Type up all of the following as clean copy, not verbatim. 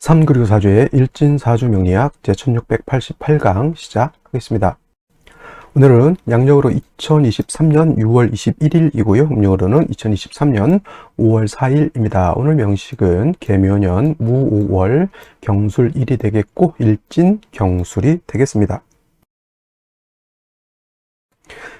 삼그리고사주의 일진사주 명리학 제1688강 시작하겠습니다. 오늘은 양력으로 2023년 6월 21일이고요. 음력으로는 2023년 5월 4일입니다. 오늘 명식은 계묘년 무오월 경술일이 되겠고 일진 경술이 되겠습니다.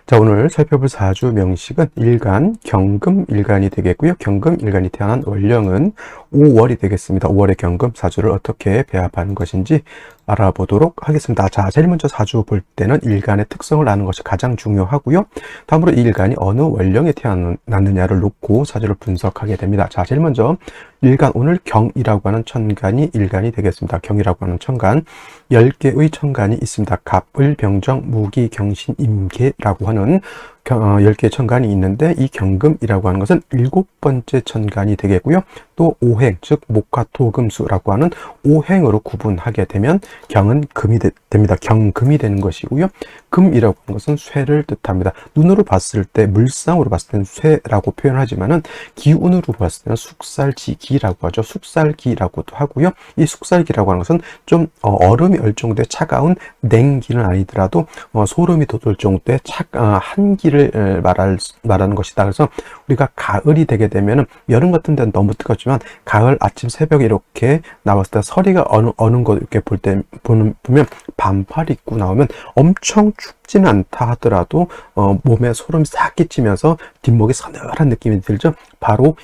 자, 오늘 살펴볼 사주 명식은 일간, 경금 일간이 되겠고요. 경금 일간이 태어난 월령은 5월이 되겠습니다. 5월의 경금 사주를 어떻게 배합하는 것인지 알아보도록 하겠습니다. 자, 제일 먼저 사주 볼 때는 일간의 특성을 아는 것이 가장 중요하고요. 다음으로 이 일간이 어느 월령에 태어났느냐를 놓고 사주를 분석하게 됩니다. 자, 제일 먼저 일간, 오늘 경이라고 하는 천간이 일간이 되겠습니다. 경이라고 하는 천간, 10개의 천간이 있습니다. 갑을, 병정, 무기, 경신, 임계라고 하는 10개의 천간이 있는데 이 경금이라고 하는 것은 7번째 천간이 되겠고요. 또 오행, 즉 목화토금수라고 하는 오행으로 구분하게 되면 경은 금이 됩니다. 경금이 되는 것이고요. 금이라고 하는 것은 쇠를 뜻합니다. 눈으로 봤을 때, 물상으로 봤을 때는 쇠라고 표현하지만은 기운으로 봤을 때는 숙살지기라고 하죠. 숙살기라고도 하고요. 이 숙살기라고 하는 것은 좀 얼음이 얼 정도의 차가운 냉기는 아니더라도 소름이 돋을 정도의 한기를 말하는 것이다. 그래서 우리가 가을이 되게 되면은 여름 같은 데는 너무 뜨겁지만 가을 아침 새벽에 이렇게 나왔을 때 서리가 어는 거 이렇게 보면 반팔 입고 나오면 엄청 춥지는 않다 하더라도 몸에 소름이 싹 끼치면서 뒷목이 서늘한 느낌이 들죠. 바로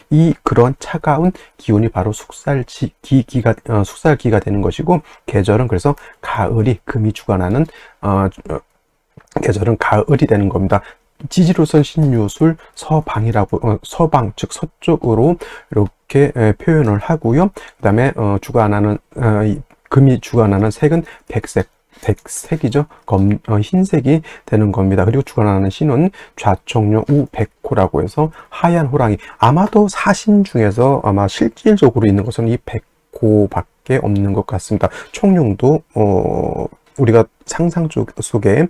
그런 차가운 기운이 바로 숙살기가 되는 것이고, 계절은 그래서 가을이 금이 주관하는 계절은 가을이 되는 겁니다. 지지로선 신유술 서방 즉 서쪽으로 이렇게 표현을 하고요. 그 다음에 금이 주관하는 색은 백색이죠. 흰색이 되는 겁니다. 그리고 주관하는 신은 좌청룡 우백호라고 해서 하얀 호랑이, 아마도 사신 중에서 아마 실질적으로 있는 것은 이 백호밖에 없는 것 같습니다. 청룡도 우리가 상상 속의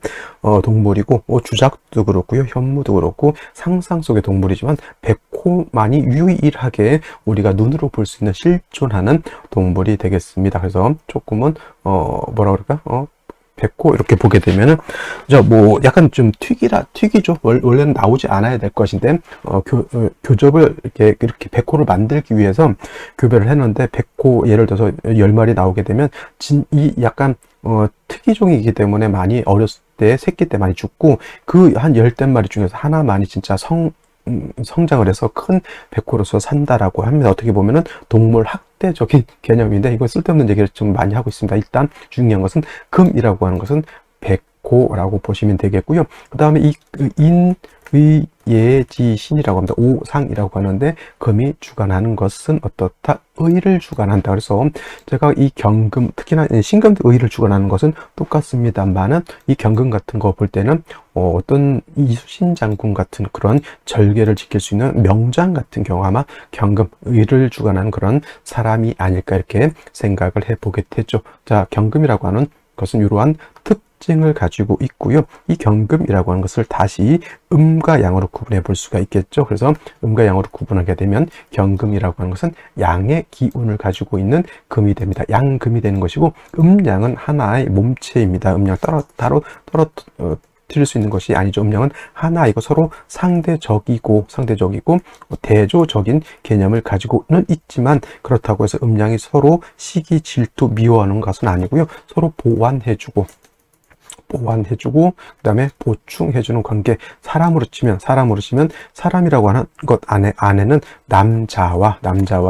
동물이고, 주작도 그렇고요, 현무도 그렇고 상상 속의 동물이지만 백호만이 유일하게 우리가 눈으로 볼 수 있는 실존하는 동물이 되겠습니다. 그래서 조금은 뭐라 그럴까, 백호 이렇게 보게 되면은 뭐 약간 좀 튀기죠. 원래는 나오지 않아야 될 것인데 교접을 이렇게 백호를 만들기 위해서 교배를 했는데, 백호 예를 들어서 10마리 나오게 되면 이 약간 특이종이기 때문에 많이 어렸을 때 새끼 때 많이 죽고, 그 한 10마리 중에서 하나만이 진짜 성장을 해서 큰 백호로서 산다라고 합니다. 어떻게 보면은 동물 학대적인 개념인데 이거 쓸데없는 얘기를 좀 많이 하고 있습니다. 일단 중요한 것은 금이라고 하는 것은 백호라고 보시면 되겠고요. 그 다음에 예지신이라고 합니다. 오상이라고 하는데 금이 주관하는 것은 어떻다? 의를 주관한다. 그래서 제가 이 경금, 특히나 신금도 의를 주관하는 것은 똑같습니다만은 이 경금 같은 거 볼 때는 어떤 이수신 장군 같은 그런 절개를 지킬 수 있는 명장 같은 경우 아마 경금, 의를 주관하는 그런 사람이 아닐까 이렇게 생각을 해보게 되죠. 자, 경금이라고 하는 것은 이러한 특징을 가지고 있고요. 이 경금이라고 하는 것을 다시 음과 양으로 구분해 볼 수가 있겠죠. 그래서 음과 양으로 구분하게 되면 경금이라고 하는 것은 양의 기운을 가지고 있는 금이 됩니다. 양금이 되는 것이고, 음양은 하나의 몸체입니다. 음양 따로 틀릴 수 있는 것이 아니죠. 음양은 하나이고 서로 상대적이고 대조적인 개념을 가지고는 있지만, 그렇다고 해서 음양이 서로 시기, 질투, 미워하는 것은 아니고요. 서로 보완해주고 그 다음에 보충해주는 관계. 사람으로 치면 사람이라고 하는 것 안에는 남자와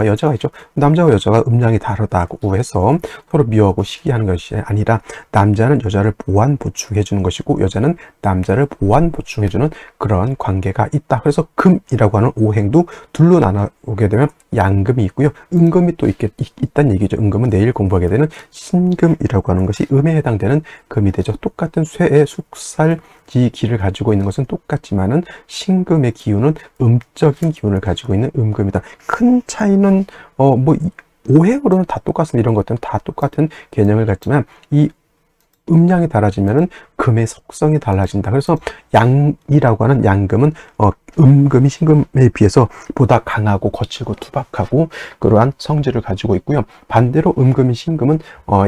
여자가 있죠. 남자와 여자가 음양이 다르다고 해서 서로 미워하고 시기하는 것이 아니라, 남자는 여자를 보완 보충해주는 것이고 여자는 남자를 보완 보충해주는 그런 관계가 있다. 그래서 금이라고 하는 오행도 둘로 나누게 되면 양금이 있고요, 음금이 또 있다는 얘기죠. 음금은 내일 공부하게 되는 신금이라고 하는 것이 음에 해당되는 금이 되죠. 똑같은 쇠의 숙살지기를 가지고 있는 것은 똑같지만은 신금의 기운은 음적인 기운을 가지고 있는 음금이다. 큰 차이는 오행으로는 다 똑같습니다. 이런 것들은 다 똑같은 개념을 갖지만 이 음양이 달라지면은 금의 속성이 달라진다. 그래서 양이라고 하는 양금은 음금이 신금에 비해서 보다 강하고 거칠고 투박하고 그러한 성질을 가지고 있고요. 반대로 음금인 신금은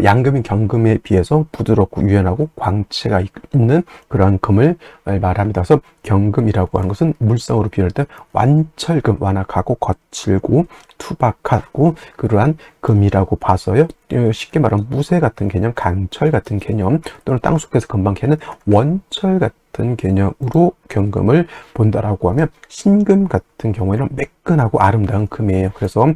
양금인 경금에 비해서 부드럽고 유연하고 광채가 있는 그러한 금을 말합니다. 그래서 경금이라고 하는 것은 물성으로 비유할 때 완철금, 완악하고 거칠고 투박하고 그러한 금이라고 봐서요. 쉽게 말하면 무쇠 같은 개념, 강철 같은 개념 또는 땅속에서 금방 캐는 원철 같은 개념으로 경금을 본다라고 하면 신금 같은 경우에는 매끈하고 아름다운 금이에요. 그래서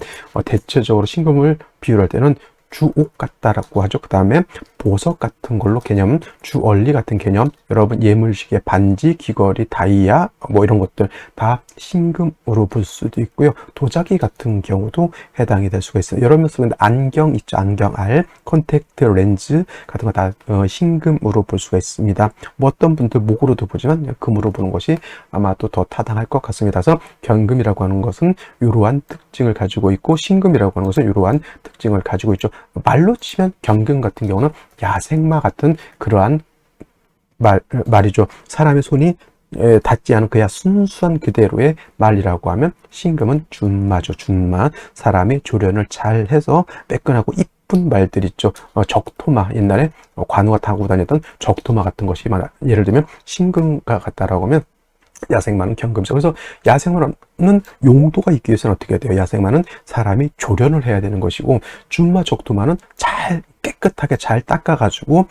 대체적으로 신금을 비유할 때는 주옥 같다라고 하죠. 그 다음에 보석 같은 걸로 개념, 주얼리 같은 개념, 여러분 예물시계, 반지, 귀걸이, 다이아 뭐 이런 것들 다 신금으로 볼 수도 있고요. 도자기 같은 경우도 해당이 될 수가 있어요. 여러분 쓰는 안경 있죠. 안경알, 컨택트 렌즈 같은 거 다 신금으로 볼 수가 있습니다. 뭐 어떤 분들 목으로도 보지만 금으로 보는 것이 아마도 더 타당할 것 같습니다. 그래서 경금이라고 하는 것은 이러한 특징을 가지고 있고 신금이라고 하는 것은 이러한 특징을 가지고 있죠. 말로 치면 경금 같은 경우는 야생마 같은 그러한 말이죠. 사람의 손이 닿지 않은 그야 순수한 그대로의 말이라고 하면 신금은 준마죠. 준마. 사람이 조련을 잘 해서 매끈하고 이쁜 말들 있죠. 적토마. 옛날에 관우가 타고 다녔던 적토마 같은 것이 예를 들면 신금과 같다라고 하면 야생마는 경금이죠. 그래서 야생마는 용도가 있기 위해서는 어떻게 해야 돼요? 야생마는 사람이 조련을 해야 되는 것이고 준마 적토마는 잘 깨끗하게 잘 닦아가지고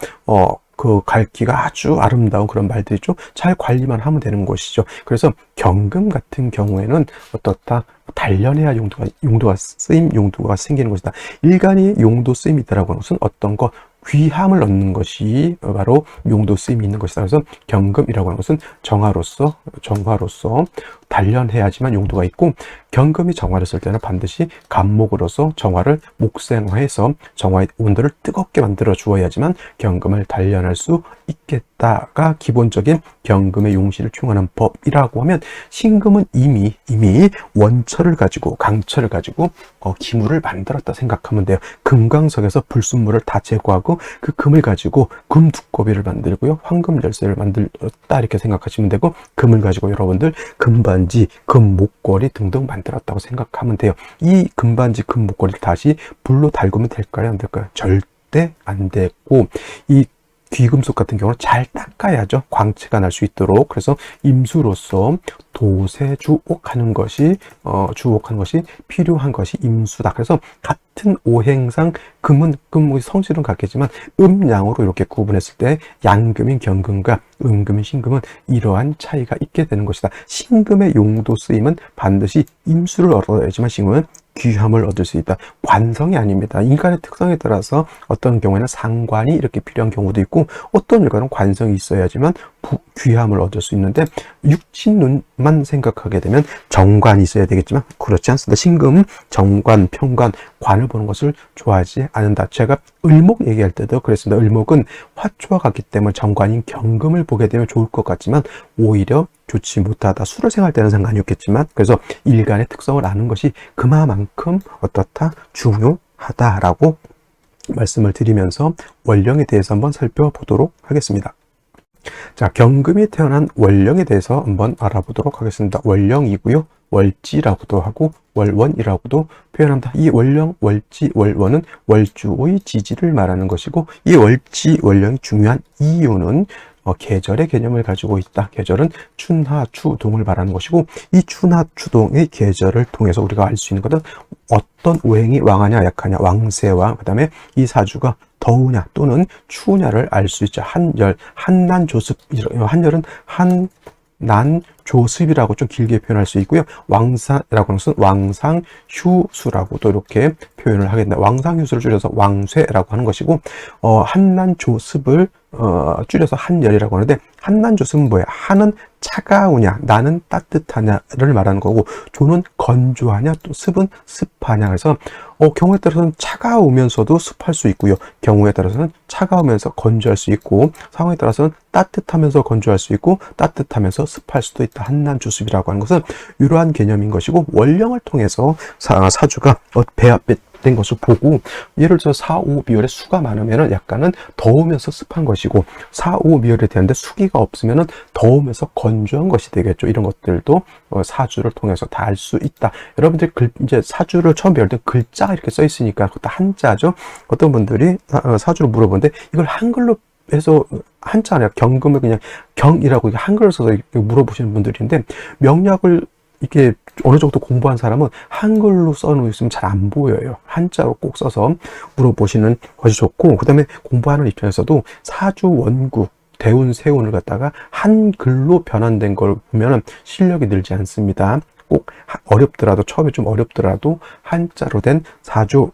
그 갈기가 아주 아름다운 그런 말들이 있죠. 잘 관리만 하면 되는 것이죠. 그래서 경금 같은 경우에는 어떻다? 단련해야 용도가 쓰임 용도가 생기는 것이다. 일간이 용도 쓰임이 있다라고 하는 것은 어떤 거 귀함을 얻는 것이 바로 용도 쓰임이 있는 것이다. 그래서 경금이라고 하는 것은 정화로서 단련해야지만 용도가 있고 경금이 정화를 쓸 때는 반드시 간목으로서 정화를 목생화해서 정화의 온도를 뜨겁게 만들어 주어야지만 경금을 단련할 수 있겠다가 기본적인 경금의 용시를 충원한 법이라고 하면 신금은 이미 원철을 가지고 강철을 가지고 기물을 만들었다 생각하면 돼요. 금강석에서 불순물을 다 제거하고 그 금을 가지고 금 두꺼비를 만들고요. 황금 열쇠를 만들었다 이렇게 생각하시면 되고 금을 가지고 여러분들 금반지, 금 목걸이 등등 만들었다고 생각하면 돼요. 이 금반지, 금 목걸이를 다시 불로 달구면 될까요? 안 될까요? 절대 안 되고 이 귀금속 같은 경우는 잘 닦아야죠. 광채가 날 수 있도록. 그래서 임수로서 도세주옥하는 것이 필요한 것이 임수다. 그래서 같은 오행상 금은 성질은 같겠지만 음양으로 이렇게 구분했을 때 양금인 경금과 음금인 신금은 이러한 차이가 있게 되는 것이다. 신금의 용도 쓰임은 반드시 임수를 얻어야지만 신금은 귀함을 얻을 수 있다. 관성이 아닙니다. 인간의 특성에 따라서 어떤 경우에는 상관이 이렇게 필요한 경우도 있고 어떤 일과는 관성이 있어야지만 귀함을 얻을 수 있는데 육신 눈만 생각하게 되면 정관이 있어야 되겠지만 그렇지 않습니다. 신금, 정관, 평관, 관을 보는 것을 좋아하지 않는다. 제가 을목 얘기할 때도 그랬습니다. 을목은 화초와 같기 때문에 정관인 경금을 보게 되면 좋을 것 같지만 오히려 좋지 못하다. 술을 생할 때는 상관이 없겠지만 그래서 일간의 특성을 아는 것이 그만큼 어떻다? 중요하다라고 말씀을 드리면서 원령에 대해서 한번 살펴보도록 하겠습니다. 자, 경금이 태어난 원령에 대해서 한번 알아보도록 하겠습니다. 원령이고요. 월지라고도 하고 월원이라고도 표현합니다. 이 원령, 월지, 월원은 월주의 지지를 말하는 것이고 이 월지, 월령이 중요한 이유는 계절의 개념을 가지고 있다. 계절은 춘하, 추동을 말하는 것이고 이 춘하, 추동의 계절을 통해서 우리가 알 수 있는 것은 어떤 오행이 왕하냐 약하냐 왕세와 그 다음에 이 사주가 더우냐 또는 추우냐를 알 수 있죠. 한열, 한난조습, 한열은 한난조습이라고 좀 길게 표현할 수 있고요. 왕사라고 하는 것은 왕상휴수라고도 이렇게 표현을 하게 된다. 왕상휴수를 줄여서 왕쇠라고 하는 것이고 한난조습을 줄여서 한열이라고 하는데 한난조습은 뭐예요? 한은 차가우냐 나는 따뜻하냐를 말하는 거고 조는 건조하냐 또 습은 습하냐. 그래서 경우에 따라서는 차가우면서도 습할 수 있고요. 경우에 따라서는 차가우면서 건조할 수 있고 상황에 따라서는 따뜻하면서 건조할 수 있고 따뜻하면서 습할 수도 있다. 한난조습이라고 하는 것은 이러한 개념인 것이고 원령을 통해서 사주가 된 것을 보고, 예를 들어서 4, 5 비율에 수가 많으면은 약간은 더우면서 습한 것이고, 4, 5 비율이 되는데 수기가 없으면은 더우면서 건조한 것이 되겠죠. 이런 것들도 사주를 통해서 다 알 수 있다. 여러분들이 이제 사주를 처음 배울 때 글자가 이렇게 써 있으니까 그것도 한자죠. 어떤 분들이 사주를 물어보는데 이걸 한글로 해서, 한자 아니라 경금을 그냥 경이라고 한글을 써서 물어보시는 분들인데, 명략을 이게 어느 정도 공부한 사람은 한글로 써놓고 있으면 잘 안 보여요. 한자로 꼭 써서 물어보시는 것이 좋고, 그 다음에 공부하는 입장에서도 사주 원구, 대운, 세운을 갖다가 한글로 변환된 걸 보면 실력이 늘지 않습니다. 꼭 어렵더라도, 처음에 좀 어렵더라도 한자로 된 사주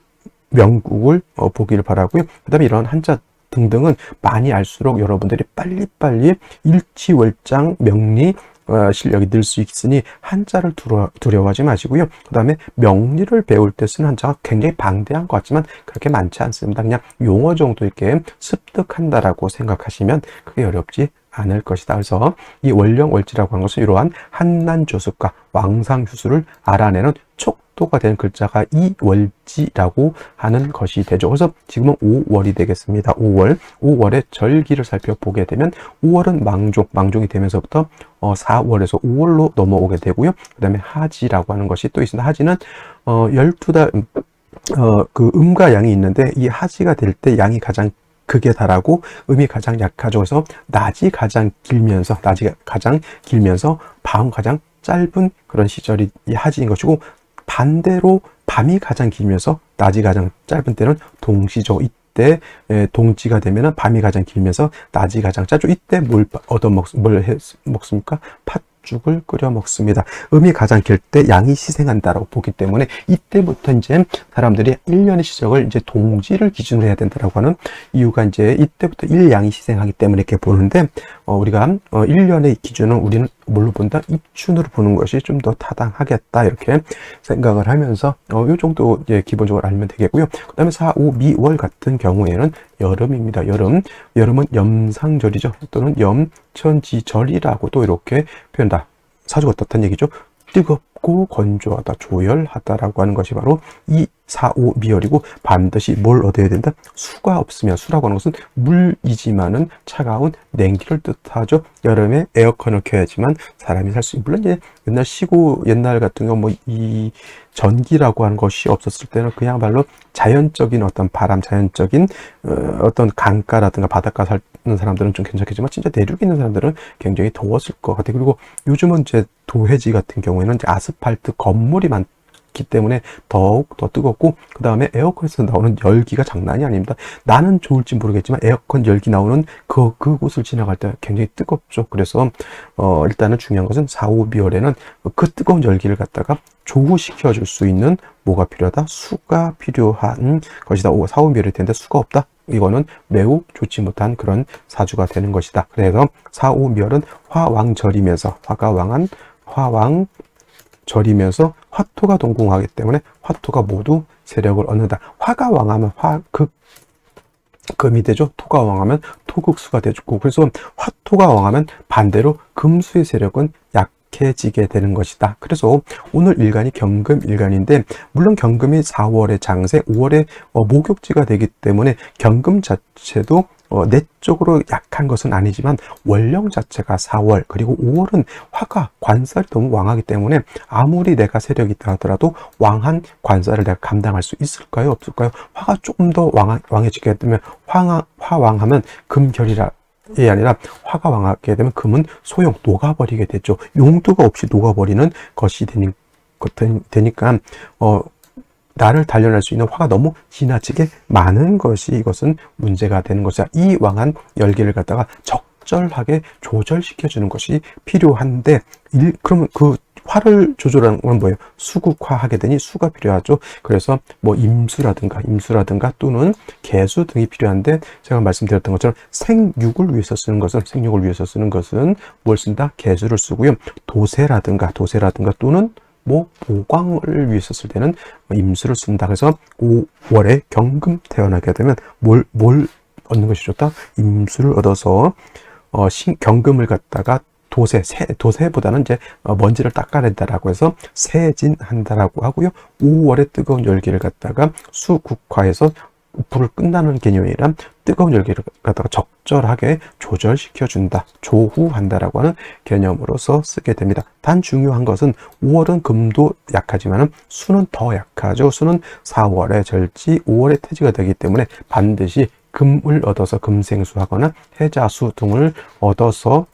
명국을 보기를 바라고요. 그 다음에 이런 한자 등등은 많이 알수록 여러분들이 빨리빨리 일치월장 명리 실력이 늘 수 있으니 한자를 두려워하지 마시고요. 그 다음에 명리를 배울 때 쓰는 한자가 굉장히 방대한 것 같지만 그렇게 많지 않습니다. 그냥 용어 정도 이렇게 습득한다라고 생각하시면 그게 어렵지 않을 것이다. 그래서 이 월령월지라고 하는 것은 이러한 한난조습과 왕상휴수를 알아내는 촉도가 되는 글자가 이 월지라고 하는 것이 되죠. 그래서 지금은 5월이 되겠습니다. 5월의 절기를 살펴보게 되면 5월은 망종이 되면서부터 4월에서 5월로 넘어오게 되고요. 그 다음에 하지라고 하는 것이 또 있습니다. 하지는 12달 그 음과 양이 있는데, 이 하지가 될 때 양이 가장 극에 달하고 음이 가장 약하죠. 그래서 낮이 가장 길면서 밤 가장 짧은 그런 시절이 이 하지인 것이고, 반대로 밤이 가장 길면서 낮이 가장 짧은 때는 동시죠. 이때 동지가 되면은 밤이 가장 길면서 낮이 가장 짧죠. 이때 뭘 먹습니까? 팥죽을 끓여 먹습니다. 음이 가장 길 때 양이 희생한다라고 보기 때문에 이때부터 이제 사람들이 1년의 시작을 이제 동지를 기준으로 해야 된다라고 하는 이유가, 이제 이때부터 일양이 희생하기 때문에 이렇게 보는데, 우리가 1년의 기준은 우리는 뭘로 본다? 입춘으로 보는 것이 좀 더 타당하겠다, 이렇게 생각을 하면서 요 정도 이제 기본적으로 알면 되겠고요. 그 다음에 4, 5, 미월 같은 경우에는 여름입니다. 여름은 염상절이죠. 또는 염천지절이라고도 이렇게 표현다. 사주가 어떻다는 얘기죠? 뜨겁고 건조하다, 조열하다라고 하는 것이 바로 이 4, 5 미열이고, 반드시 뭘 얻어야 된다? 수가 없으면, 수라고 하는 것은 물이지만은 차가운 냉기를 뜻하죠. 여름에 에어컨을 켜야지만 사람이 살 수, 물론 이제 옛날 같은 경우 뭐 이 전기라고 하는 것이 없었을 때는 그야말로 자연적인 어떤 바람, 자연적인 어떤 강가라든가 바닷가 사는 사람들은 좀 괜찮겠지만, 진짜 내륙에 있는 사람들은 굉장히 더웠을 것 같아요. 그리고 요즘은 이제 도회지 같은 경우에는 이제 아스팔트 건물이 많기 때문에 더욱 더 뜨겁고, 그 다음에 에어컨에서 나오는 열기가 장난이 아닙니다. 나는 좋을지 모르겠지만 에어컨 열기 나오는 그곳을 지나갈 때 굉장히 뜨겁죠. 그래서 일단은 중요한 것은 4, 5 비월에는 그 뜨거운 열기를 갖다가 조우시켜 줄 수 있는 뭐가 필요하다? 수가 필요한 것이다. 4, 5 비월일 텐데 수가 없다? 이거는 매우 좋지 못한 그런 사주가 되는 것이다. 그래서 4, 5 미월은 화왕절이면서, 화가 왕한 화왕절이면서 화토가 동궁하기 때문에 화토가 모두 세력을 얻는다. 화가 왕하면 금이 되죠. 토가 왕하면 토극수가 되죠. 그래서 화토가 왕하면 반대로 금수의 세력은 약해지게 되는 것이다. 그래서 오늘 일간이 경금 일간인데, 물론 경금이 4월에 장세, 5월에 목욕지가 되기 때문에 경금 자체도 내적으로 약한 것은 아니지만, 원령 자체가 4월 그리고 5월은 화가 관살이 너무 왕하기 때문에 아무리 내가 세력이 있다 하더라도 왕한 관살을 내가 감당할 수 있을까요? 없을까요? 화가 조금 더 왕해지게 되면, 화왕하면 금결이라 이 아니라 화가 왕하게 되면 금은 소용 녹아버리게 되죠. 용도가 없이 녹아버리는 것이 되니까 나를 단련할 수 있는 화가 너무 지나치게 많은 것이, 이것은 문제가 되는 것이야. 이 왕한 열기를 갖다가 적절하게 조절시켜주는 것이 필요한데, 그러면 그 화를 조절하는 건 뭐예요? 수국화하게 되니 수가 필요하죠. 그래서 뭐 임수라든가 또는 개수 등이 필요한데, 제가 말씀드렸던 것처럼 생육을 위해서 쓰는 것은 뭘 쓴다? 개수를 쓰고요. 도세라든가 또는 뭐 보광을 위해서 쓸 때는 임수를 쓴다. 그래서 5월에 경금 태어나게 되면 뭘 얻는 것이 좋다? 임수를 얻어서 경금을 갖다가 도세보다는 이제 먼지를 닦아낸다라고 해서 세진한다라고 하고요. 5월의 뜨거운 열기를 갖다가 수국화해서 불을 끈다는 개념이란 뜨거운 열기를 갖다가 적절하게 조절시켜준다, 조후한다라고 하는 개념으로서 쓰게 됩니다. 단 중요한 것은 5월은 금도 약하지만 수는 더 약하죠. 수는 4월에 절지, 5월에 태지가 되기 때문에 반드시 금을 얻어서 금생수하거나 해자수 등을 얻어서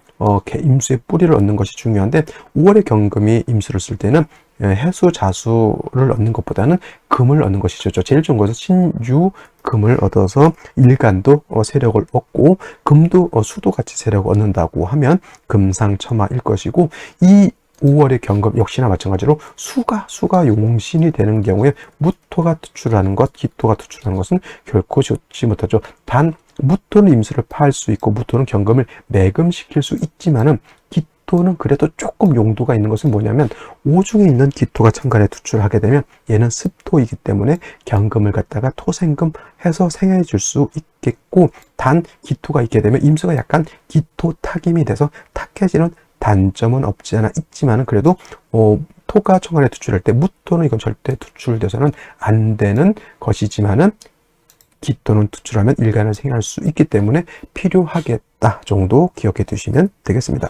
임수의 뿌리를 얻는 것이 중요한데, 5월의 경금이 임수를 쓸 때는 해수, 자수를 얻는 것보다는 금을 얻는 것이 좋죠. 제일 좋은 것은 신유, 금을 얻어서 일간도 세력을 얻고 금도 수도 같이 세력을 얻는다고 하면 금상첨화일 것이고, 이 5월의 경금 역시나 마찬가지로 수가 용신이 되는 경우에 무토가 투출하는 것, 기토가 투출하는 것은 결코 좋지 못하죠. 단 무토는 임수를 파할 수 있고 무토는 경금을 매금시킬 수 있지만은 기토는 그래도 조금 용도가 있는 것은 뭐냐면, 오중에 있는 기토가 천간에 투출하게 되면 얘는 습토이기 때문에 경금을 갖다가 토생금 해서 생해 줄 수 있겠고, 단 기토가 있게 되면 임수가 약간 기토 타김이 돼서 탁해지는 단점은 없지 않아 있지만은, 그래도 토가 천간에 투출할 때 무토는 이건 절대 투출돼서는 안 되는 것이지만은 기토는 투출하면 일간을 생할 수 있기 때문에 필요하겠다 정도 기억해 두시면 되겠습니다.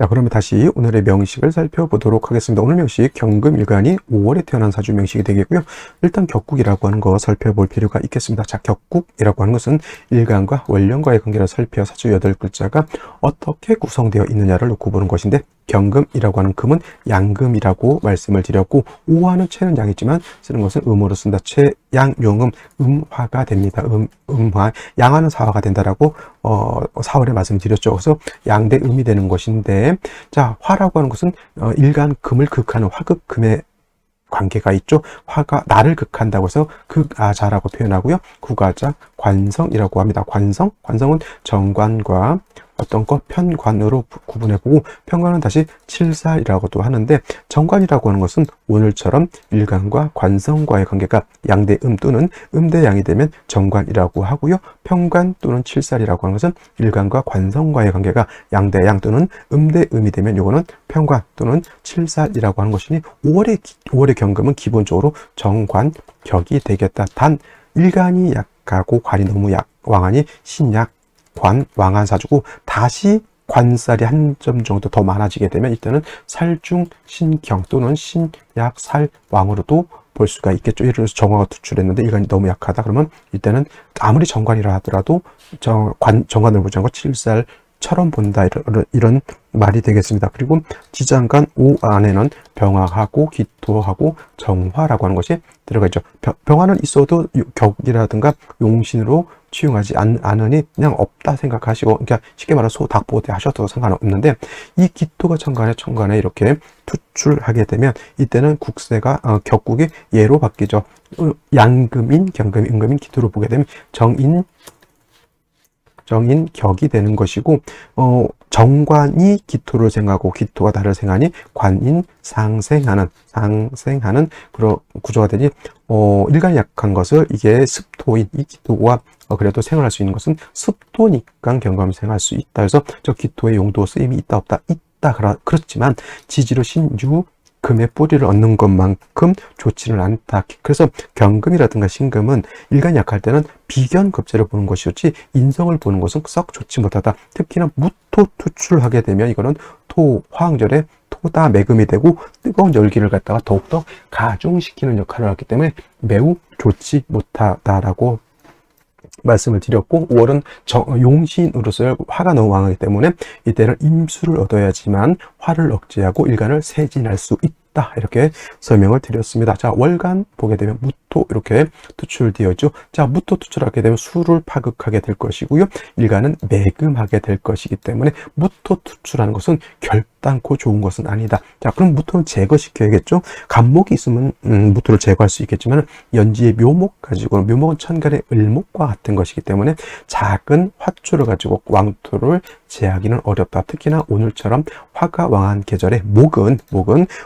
자, 그러면 다시 오늘의 명식을 살펴보도록 하겠습니다. 오늘 명식 경금일간이 5월에 태어난 사주 명식이 되겠고요. 일단 격국이라고 하는 거 살펴볼 필요가 있겠습니다. 자, 격국이라고 하는 것은 일간과 월령과의 관계를 살펴 사주 8글자가 어떻게 구성되어 있느냐를 놓고 보는 것인데, 경금이라고 하는 금은 양금이라고 말씀을 드렸고, 오화는 채는 양이지만 쓰는 것은 음으로 쓴다. 채, 양, 용음, 음화가 됩니다. 음화. 양화는 사화가 된다라고 4월에 말씀드렸죠. 그래서 양대 음이 되는 것인데, 자, 화라고 하는 것은 일간 금을 극하는 화극금의 관계가 있죠. 화가 나를 극한다고 해서 극아자라고 표현하고요. 국아자, 관성이라고 합니다. 관성은 정관과 어떤 것 편관으로 구분해보고, 편관은 다시 칠살이라고도 하는데, 정관이라고 하는 것은 오늘처럼 일간과 관성과의 관계가 양대음 또는 음대양이 되면 정관이라고 하고요. 편관 또는 칠살이라고 하는 것은 일간과 관성과의 관계가 양대양 또는 음대음이 되면 요거는 편관 또는 칠살이라고 하는 것이니, 5월의 경금은 기본적으로 정관, 격이 되겠다. 단 일간이 약하고 관이 너무 왕하니 신약, 관, 왕한 사주고, 다시 관살이 한 점 정도 더 많아지게 되면 이때는 살중, 신경 또는 신약, 살, 왕으로도 볼 수가 있겠죠. 예를 들어서 정화가 투출했는데 일간이 너무 약하다 그러면 이때는 아무리 정관이라 하더라도 정관을 보지 않고 칠살처럼 본다, 이런 말이 되겠습니다. 그리고 지장간 5 안에는 병화하고 기토하고 정화라고 하는 것이 들어가 있죠. 병화는 있어도 격이라든가 용신으로 취용하지 않으니 그냥 없다 생각하시고, 그러니까 쉽게 말해서 소닭보대 하셔도 상관없는데, 이 기토가 천간에 이렇게 투출하게 되면 이때는 국세가 격국이 예로 바뀌죠. 양금인, 경금인, 음금인, 기토로 보게 되면 정인격이 되는 것이고, 정관이 기토를 생하고 기토가 나를 생하니 관인 상생하는 그런 구조가 되니, 일간이 약한 것을 이게 습토인 이 기토가 그래도 생활할 수 있는 것은 습토니까 경감이 생활할 수 있다. 그래서 저 기토의 용도 쓰임이 있다 없다 그렇지만 지지로 신유 금의 뿌리를 얻는 것만큼 좋지는 않다. 그래서 경금이라든가 신금은 일간이 약할 때는 비견급제를 보는 것이었지 인성을 보는 것은 썩 좋지 못하다. 특히나 무토 투출하게 되면 이거는 토 화항절에 토다 매금이 되고 뜨거운 열기를 갖다가 더욱더 가중시키는 역할을 하기 때문에 매우 좋지 못하다라고 말씀을 드렸고, 5월은 용신으로서 화가 너무 왕하기 때문에 이때는 임수를 얻어야지만 화를 억제하고 일간을 세진할 수 있다, 이렇게 설명을 드렸습니다. 자, 월간 보게 되면 무토 이렇게 투출되어 있죠. 자, 무토 투출하게 되면 수를 파극하게 될 것이고요, 일간은 매금하게 될 것이기 때문에 무토 투출하는 것은 결단코 좋은 것은 아니다. 자, 그럼 무토는 제거시켜야겠죠. 간목이 있으면 무토를 제거할 수 있겠지만 연지의 묘목 가지고, 묘목은 천간의 을목과 같은 것이기 때문에 작은 화초를 가지고 왕토를 제하기는 어렵다. 특히나 오늘처럼 화가 왕한 계절에 목은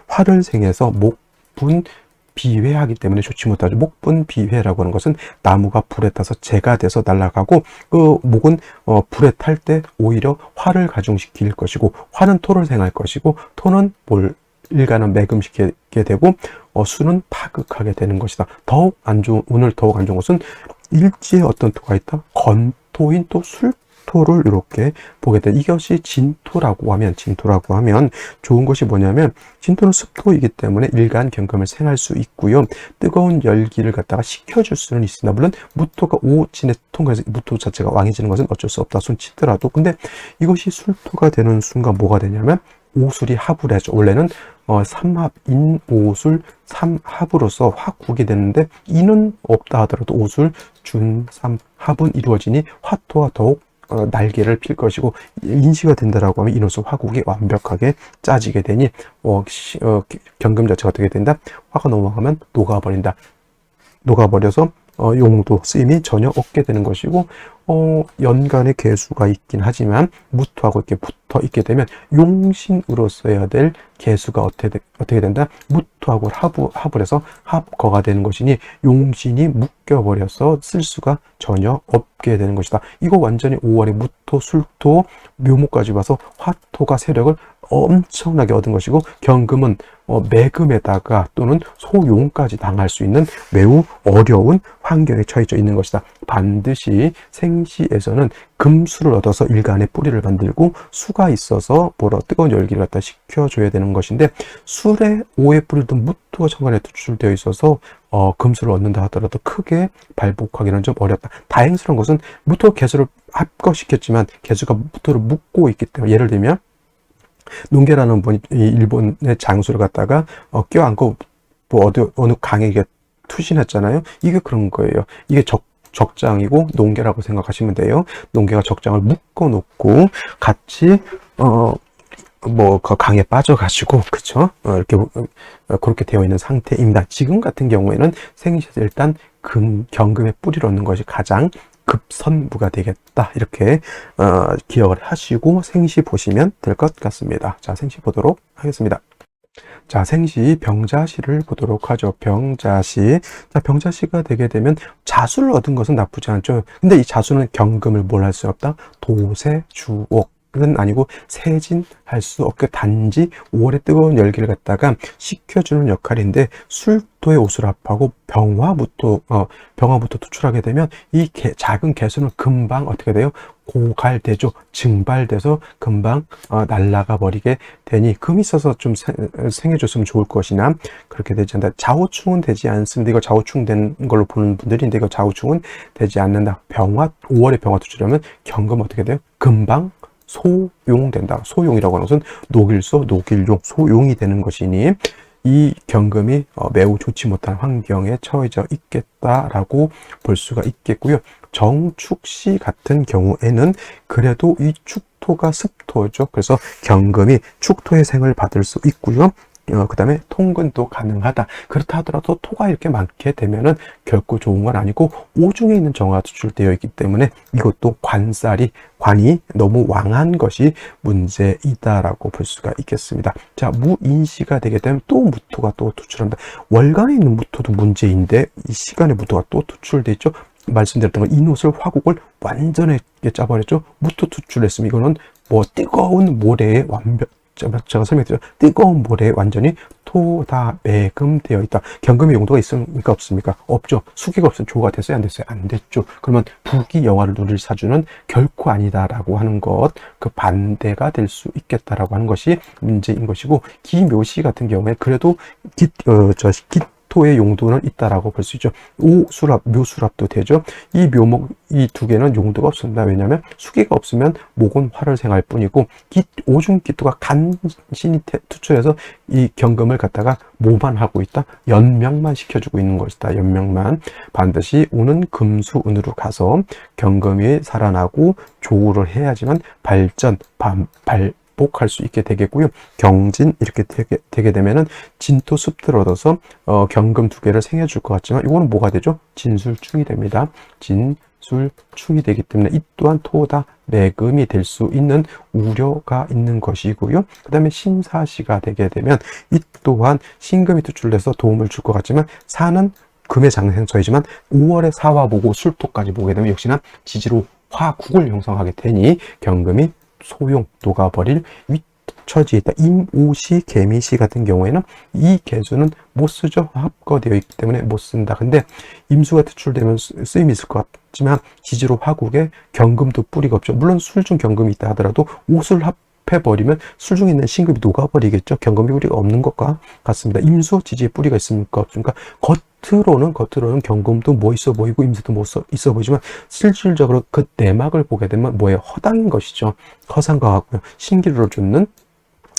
화를 생해서 목분 비회하기 때문에 좋지 못하죠. 목분비회라고 하는 것은 나무가 불에 타서 재가 돼서 날아가고, 그 목은 불에 탈 때 오히려 화를 가중시킬 것이고, 화는 토를 생할 것이고, 토는 일간은 매금시키게 되고, 수는 파극하게 되는 것이다. 오늘 더욱 안 좋은 것은 일지에 어떤 토가 있다? 건토인 또 술토를 이렇게 보게 돼. 이것이 진토라고 하면 좋은 것이 뭐냐면, 진토는 습토이기 때문에 일간 경금을 생할 수 있고요. 뜨거운 열기를 갖다가 식혀줄 수는 있습니다. 물론 무토가 오진에 통과해서 무토 자체가 왕해지는 것은 어쩔 수 없다 손 치더라도, 근데 이것이 술토가 되는 순간 뭐가 되냐면 오술이 합을 해죠. 원래는 삼합, 인오술, 삼합으로서 화국이 되는데, 인은 없다 하더라도 오술, 준, 삼합은 이루어지니 화토와 더욱 날개를 필 것이고, 인시가 된다라고 하면 인오술 화국이 완벽하게 짜지게 되니 경금 자체가 어떻게 된다? 화가 넘어가면 녹아버려서 용도 쓰임이 전혀 없게 되는 것이고, 연간의 개수가 있긴 하지만 무토하고 이렇게 붙어 있게 되면 용신으로 써야 될 개수가 어떻게 된다? 무토하고 합을 해서 합거가 되는 것이니 용신이 묶여버려서 쓸 수가 전혀 없게 되는 것이다. 이거 완전히 5월에 무토, 술토, 묘목까지 와서 화토가 세력을 엄청나게 얻은 것이고, 경금은 매금에다가 또는 소용까지 당할 수 있는 매우 어려운 환경에 처해져 있는 것이다. 반드시 생시에서는 금수를 얻어서 일간의 뿌리를 만들고, 수가 있어서 뜨거운 열기를 갖다 식혀줘야 되는 것인데, 술에 오의 뿌리도 무토가 천간에 투출되어 있어서 금수를 얻는다 하더라도 크게 발복하기는 좀 어렵다. 다행스러운 것은 무토 개수를 합거시켰지만 개수가 무토를 묶고 있기 때문에, 예를 들면 농계라는 분이 일본의 장수를 갖다가 껴안고 어느 강에 투신했잖아요. 이게 그런 거예요. 이게 적장이고 농계라고 생각하시면 돼요. 농계가 적장을 묶어 놓고 같이 그 강에 빠져가지고, 그쵸? 이렇게 그렇게 되어 있는 상태입니다. 지금 같은 경우에는 생시에서 일단 경금의 뿌리를 얻는 것이 가장 급선무가 되겠다, 이렇게 기억을 하시고 생시 보시면 될 것 같습니다. 자, 생시 보도록 하겠습니다. 자, 생시 병자시를 보도록 하죠. 병자시. 자, 병자시가 되게 되면 자수를 얻은 것은 나쁘지 않죠. 근데 이 자수는 경금을 뭘 할 수 없다? 도세, 주옥 은 아니고 세진할 수 없게 단지 5월의 뜨거운 열기를 갖다가 식혀주는 역할인데, 술토의 오수랍하고 병화부터 투출하게 되면 이 작은 개수는 금방 어떻게 돼요? 고갈되죠. 증발돼서 금방 날아가 버리게 되니, 금이 있어서 좀 생겨줬으면 좋을 것이나 그렇게 되지 않는다. 좌우충은 되지 않습니다. 이거 좌우충 된 걸로 보는 분들인데, 이거 좌우충은 되지 않는다. 5월에 병화 투출하면 경금 어떻게 돼요? 금방 소용된다. 소용이라고 하는 것은 녹일소, 녹일용, 소용이 되는 것이니 이 경금이 매우 좋지 못한 환경에 처해져 있겠다라고 볼 수가 있겠고요. 정축시 같은 경우에는 그래도 이 축토가 습토죠. 그래서 경금이 축토의 생을 받을 수 있고요. 그 다음에 통근도 가능하다. 그렇다 하더라도 토가 이렇게 많게 되면은 결코 좋은 건 아니고, 오중에 있는 정화가 투출되어 있기 때문에 이것도 관이 너무 왕한 것이 문제이다라고 볼 수가 있겠습니다. 자, 무인시가 되게 되면 또 무토가 또 투출한다. 월간에 있는 무토도 문제인데 이 시간에 무토가 또 투출돼 있죠. 말씀드렸던 건 인옷을 화국을 완전하게 짜버렸죠. 무토 투출했으면 이거는 뜨거운 모래의 제가 설명드렸죠. 뜨거운 모래에 완전히 토다 매금되어 있다. 경금의 용도가 있습니까? 없습니까? 없죠. 수기가 없으면 조가 됐어요? 안 됐어요? 안 됐죠. 그러면 부귀 영화를 누릴 사주는 결코 아니다라고 하는 것, 그 반대가 될 수 있겠다라고 하는 것이 문제인 것이고, 기묘시 같은 경우에 그래도 기토의 용도는 있다라고 볼 수 있죠. 오수랍, 묘수랍도 되죠. 이 묘목, 이 두 개는 용도가 없습니다. 왜냐하면 수기가 없으면 목은 화를 생할 뿐이고, 오중기토가 간신히 투출해서 이 경금을 갖다가 뭐만 하고 있다? 연명만 시켜주고 있는 것이다. 연명만. 반드시 운은 금수운으로 가서 경금이 살아나고 조우를 해야지만 발복할 수 있게 되겠고요. 경진 이렇게 되게 되면은 진토 습들을 얻어서 경금 두 개를 생해줄 것 같지만, 이거는 뭐가 되죠? 진술충이 됩니다. 술충이 되기 때문에 이 또한 토다 매금이 될 수 있는 우려가 있는 것이고요. 그 다음에 신사시가 되게 되면 이 또한 신금이 투출돼서 도움을 줄 것 같지만 사는 금의 장생처이지만 5월에 사화 보고 술토까지 보게 되면 역시나 지지로 화국을 형성하게 되니 경금이 소용 녹아버릴 처지에 있다. 임오시, 개미시 같은 경우에는 이 개수는 못 쓰죠. 합거되어 있기 때문에 못 쓴다. 근데 임수가 퇴출되면 쓰임이 있을 것 같지만 지지로 화국에 경금도 뿌리가 없죠. 물론 술중 경금이 있다 하더라도 옷을 합해버리면 술중에 있는 신금이 녹아버리겠죠. 경금이 뿌리가 없는 것과 같습니다. 임수, 지지에 뿌리가 있습니까? 없습니까? 겉으로는 경금도 뭐 있어 보이고 임수도 뭐 있어 보이지만 실질적으로 그 내막을 보게 되면 뭐에 허당인 것이죠. 허상과 같고요. 신기루를 줍는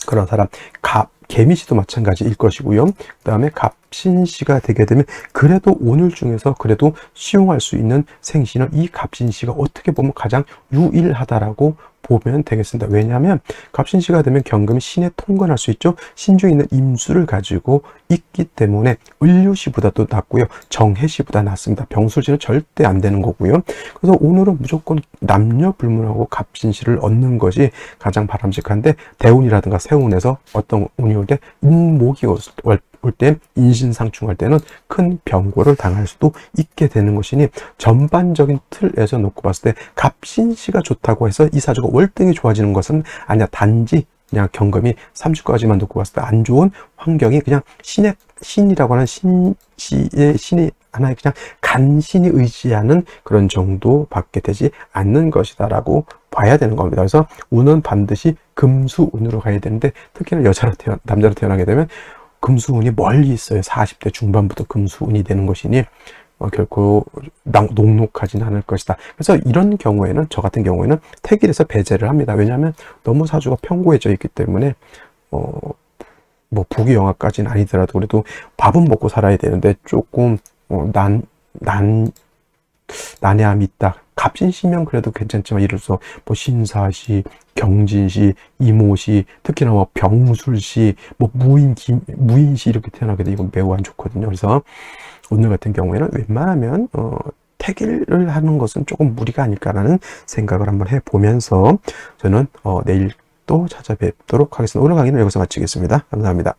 그런 사람, 개미시도 마찬가지일 것이고요. 그 다음에 갑신시가 되게 되면 그래도 오늘 중에서 그래도 시용할 수 있는 생시는 이 갑신시가 어떻게 보면 가장 유일하다라고 보면 되겠습니다. 왜냐하면 갑신시가 되면 경금이 신에 통근할 수 있죠. 신중에 있는 임수를 가지고 있기 때문에 을류시보다도 낫고요. 정해시보다 낫습니다. 병술시는 절대 안 되는 거고요. 그래서 오늘은 무조건 남녀 불문하고 갑신시를 얻는 것이 가장 바람직한데 대운이라든가 세운에서 어떤 운이 올 때 인목이 올 때 인신상충할 때는 큰 병고를 당할 수도 있게 되는 것이니 전반적인 틀에서 놓고 봤을 때 갑신시가 좋다고 해서 이 사주가 월등히 좋아지는 것은 아니야. 단지 그냥 경금이 3주까지만 놓고 봤을 때 안 좋은 환경이 그냥 신이라고 하는 신시의 신이 하나의 그냥 간신히 의지하는 그런 정도밖에 되지 않는 것이다라고 봐야 되는 겁니다. 그래서 운은 반드시 금수운으로 가야 되는데 특히나 남자로 태어나게 되면 금수운이 멀리 있어요. 40대 중반부터 금수운이 되는 것이니 결코 녹록하지는 않을 것이다. 그래서 이런 경우에는 저 같은 경우에는 택일에서 배제를 합니다. 왜냐하면 너무 사주가 편고해져 있기 때문에 뭐 부귀영화까지는 아니더라도 그래도 밥은 먹고 살아야 되는데 조금 난해함이 있다. 갑신시면 그래도 괜찮지만 예를 들어서 뭐 신사시, 경진시, 이모시, 특히나 뭐 병술시, 뭐 무인시 이렇게 태어나게 되면 이건 매우 안 좋거든요. 그래서 오늘 같은 경우에는 웬만하면 택일을 하는 것은 조금 무리가 아닐까라는 생각을 한번 해보면서 저는 내일 또 찾아뵙도록 하겠습니다. 오늘 강의는 여기서 마치겠습니다. 감사합니다.